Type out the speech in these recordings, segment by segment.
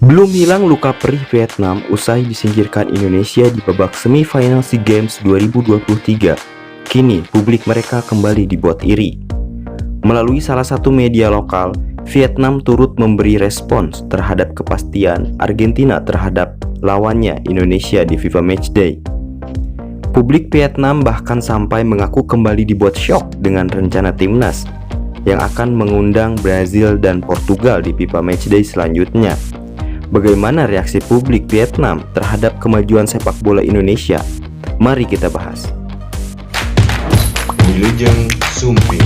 Belum hilang luka perih Vietnam usai disingkirkan Indonesia di babak semifinal SEA Games 2023. Kini publik mereka kembali dibuat iri. Melalui salah satu media lokal, Vietnam turut memberi respons terhadap kepastian Argentina terhadap lawannya Indonesia di FIFA Matchday. Publik Vietnam bahkan sampai mengaku kembali dibuat syok dengan rencana timnas yang akan mengundang Brazil dan Portugal di FIFA Matchday selanjutnya. Bagaimana reaksi publik Vietnam terhadap kemajuan sepak bola Indonesia? Mari kita bahas. Wilujeng Sumping.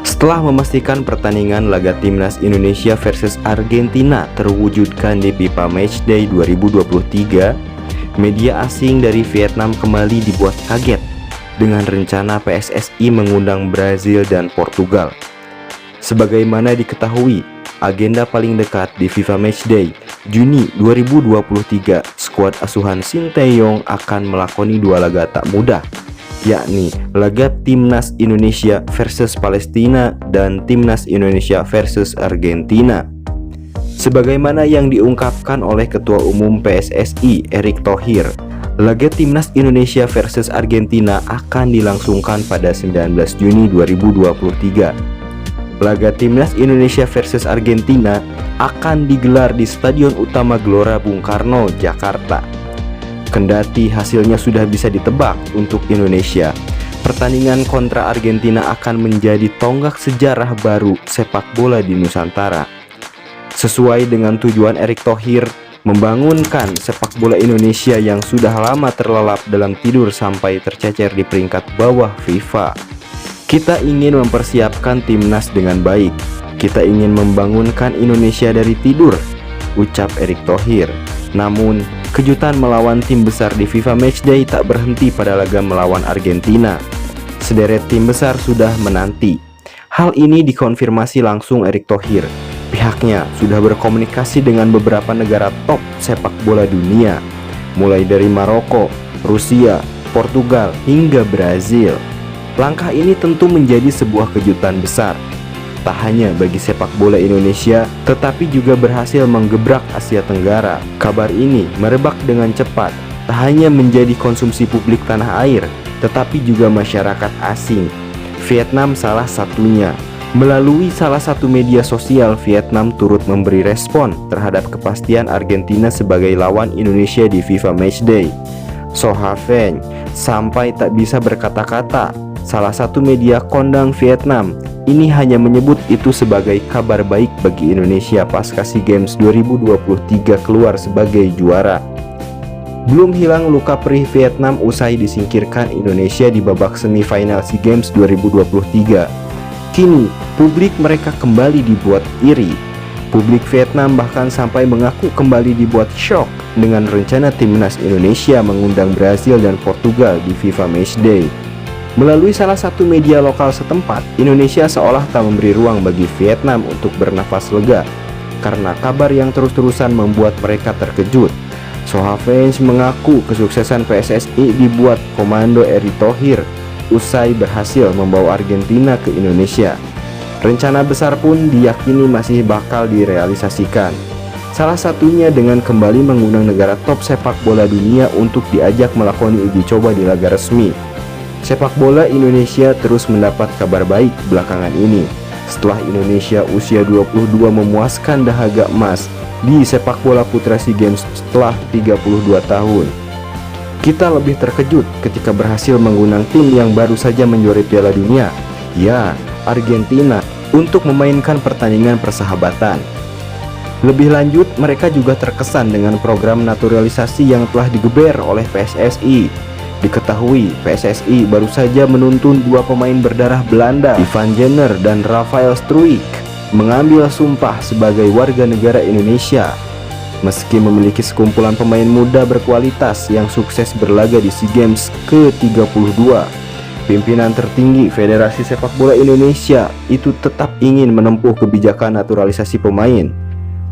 Setelah memastikan pertandingan laga timnas Indonesia versus Argentina terwujudkan di FIFA Matchday 2023, media asing dari Vietnam kembali dibuat kaget dengan rencana PSSI mengundang Brazil dan Portugal. Sebagaimana diketahui, agenda paling dekat di FIFA Matchday Juni 2023, skuad asuhan Sinteyong akan melakoni dua laga tak mudah, yakni laga Timnas Indonesia versus Palestina dan Timnas Indonesia versus Argentina. Sebagaimana yang diungkapkan oleh Ketua Umum PSSI Erick Thohir, laga Timnas Indonesia versus Argentina akan dilangsungkan pada 19 Juni 2023. Laga Timnas Indonesia versus Argentina akan digelar di Stadion Utama Gelora Bung Karno, Jakarta. Kendati hasilnya sudah bisa ditebak untuk Indonesia, pertandingan kontra Argentina akan menjadi tonggak sejarah baru sepak bola di Nusantara. Sesuai dengan tujuan Erick Thohir, membangunkan sepak bola Indonesia yang sudah lama terlelap dalam tidur sampai tercecer di peringkat bawah FIFA. Kita ingin mempersiapkan timnas dengan baik. Kita ingin membangunkan Indonesia dari tidur, ucap Erick Thohir. Namun, kejutan melawan tim besar di FIFA Matchday tak berhenti pada laga melawan Argentina. Sederet tim besar sudah menanti. Hal ini dikonfirmasi langsung Erick Thohir. Pihaknya sudah berkomunikasi dengan beberapa negara top sepak bola dunia, mulai dari Maroko, Rusia, Portugal, hingga Brazil. Langkah ini tentu menjadi sebuah kejutan besar, tak hanya bagi sepak bola Indonesia, tetapi juga berhasil menggebrak Asia Tenggara. Kabar ini merebak dengan cepat, tak hanya menjadi konsumsi publik tanah air, tetapi juga masyarakat asing. Vietnam salah satunya. Melalui salah satu media sosial, Vietnam turut memberi respon terhadap kepastian Argentina sebagai lawan Indonesia di FIFA Matchday. So Ha Veng sampai tak bisa berkata-kata. Salah satu media kondang Vietnam ini hanya menyebut itu sebagai kabar baik bagi Indonesia pasca SEA Games 2023 keluar sebagai juara. Belum hilang luka perih Vietnam usai disingkirkan Indonesia di babak semifinal SEA Games 2023. Kini, publik mereka kembali dibuat iri. Publik Vietnam bahkan sampai mengaku kembali dibuat syok dengan rencana timnas Indonesia mengundang Brazil dan Portugal di FIFA Matchday. Melalui salah satu media lokal setempat, Indonesia seolah tak memberi ruang bagi Vietnam untuk bernafas lega karena kabar yang terus-terusan membuat mereka terkejut. So Ha Veng mengaku kesuksesan PSSI dibuat komando Erick Thohir usai berhasil membawa Argentina ke Indonesia. Rencana besar pun diyakini masih bakal direalisasikan. Salah satunya dengan kembali mengundang negara top sepak bola dunia untuk diajak melakoni uji coba di laga resmi. Sepak bola Indonesia terus mendapat kabar baik belakangan ini setelah Indonesia usia 22 memuaskan dahaga emas di sepak bola putra SEA Games setelah 32 tahun. Kita lebih terkejut ketika berhasil mengundang tim yang baru saja menjuarai Piala Dunia, ya, Argentina, untuk memainkan pertandingan persahabatan. Lebih lanjut, mereka juga terkesan dengan program naturalisasi yang telah digeber oleh PSSI. Diketahui PSSI baru saja menuntun dua pemain berdarah Belanda, Ivan Jenner dan Rafael Struijk, mengambil sumpah sebagai warga negara Indonesia. Meski memiliki sekumpulan pemain muda berkualitas yang sukses berlaga di SEA Games ke-32, pimpinan tertinggi Federasi Sepak Bola Indonesia itu tetap ingin menempuh kebijakan naturalisasi pemain.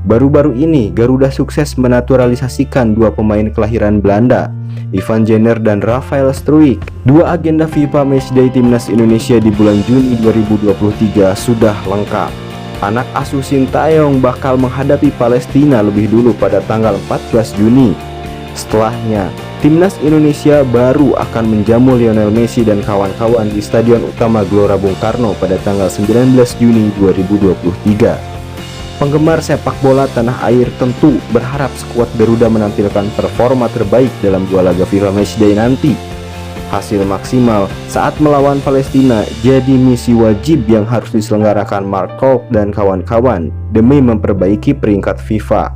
Baru-baru ini Garuda sukses menaturalisasikan dua pemain kelahiran Belanda, Ivan Jenner dan Rafael Struijk. Dua agenda FIFA Matchday Timnas Indonesia di bulan Juni 2023 sudah lengkap. Anak asuh Sintayong bakal menghadapi Palestina lebih dulu pada tanggal 14 Juni. Setelahnya, Timnas Indonesia baru akan menjamu Lionel Messi dan kawan-kawan di Stadion Utama Gelora Bung Karno pada tanggal 19 Juni 2023. Penggemar sepak bola tanah air tentu berharap skuad Garuda menampilkan performa terbaik dalam dua laga FIFA Matchday nanti. Hasil maksimal saat melawan Palestina jadi misi wajib yang harus diselenggarakan Mark Klok dan kawan-kawan demi memperbaiki peringkat FIFA.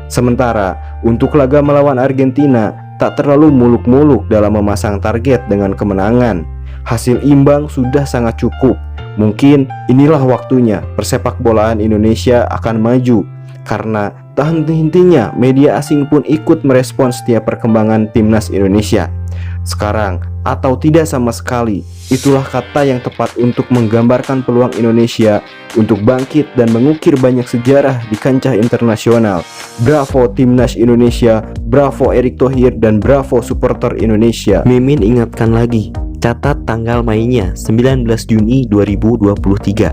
Sementara untuk laga melawan Argentina tak terlalu muluk-muluk dalam memasang target dengan kemenangan. Hasil imbang sudah sangat cukup. Mungkin inilah waktunya persepak bolaan Indonesia akan maju, karena tak henti-hentinya media asing pun ikut merespons setiap perkembangan Timnas Indonesia. Sekarang atau tidak sama sekali, itulah kata yang tepat untuk menggambarkan peluang Indonesia untuk bangkit dan mengukir banyak sejarah di kancah internasional. Bravo Timnas Indonesia, bravo Erick Thohir, dan bravo supporter Indonesia. Mimin ingatkan lagi, catat tanggal mainnya 19 Juni 2023.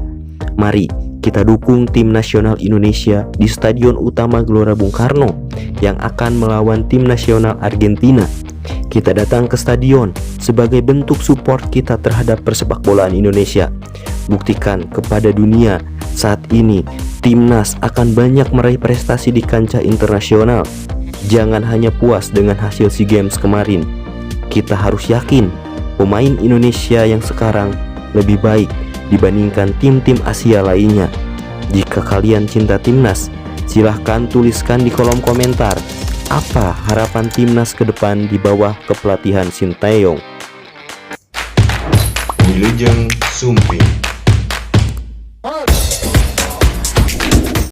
Mari kita dukung tim nasional Indonesia di Stadion Utama Gelora Bung Karno yang akan melawan tim nasional Argentina. Kita datang ke stadion sebagai bentuk support kita terhadap persepak bolaan Indonesia. Buktikan kepada dunia saat ini timnas akan banyak meraih prestasi di kancah internasional. Jangan hanya puas dengan hasil SEA Games kemarin. Kita harus yakin pemain Indonesia yang sekarang lebih baik dibandingkan tim-tim Asia lainnya. Jika kalian cinta timnas, silahkan tuliskan di kolom komentar apa harapan timnas ke depan di bawah kepelatihan Sintayong. Wilujeng Sumping.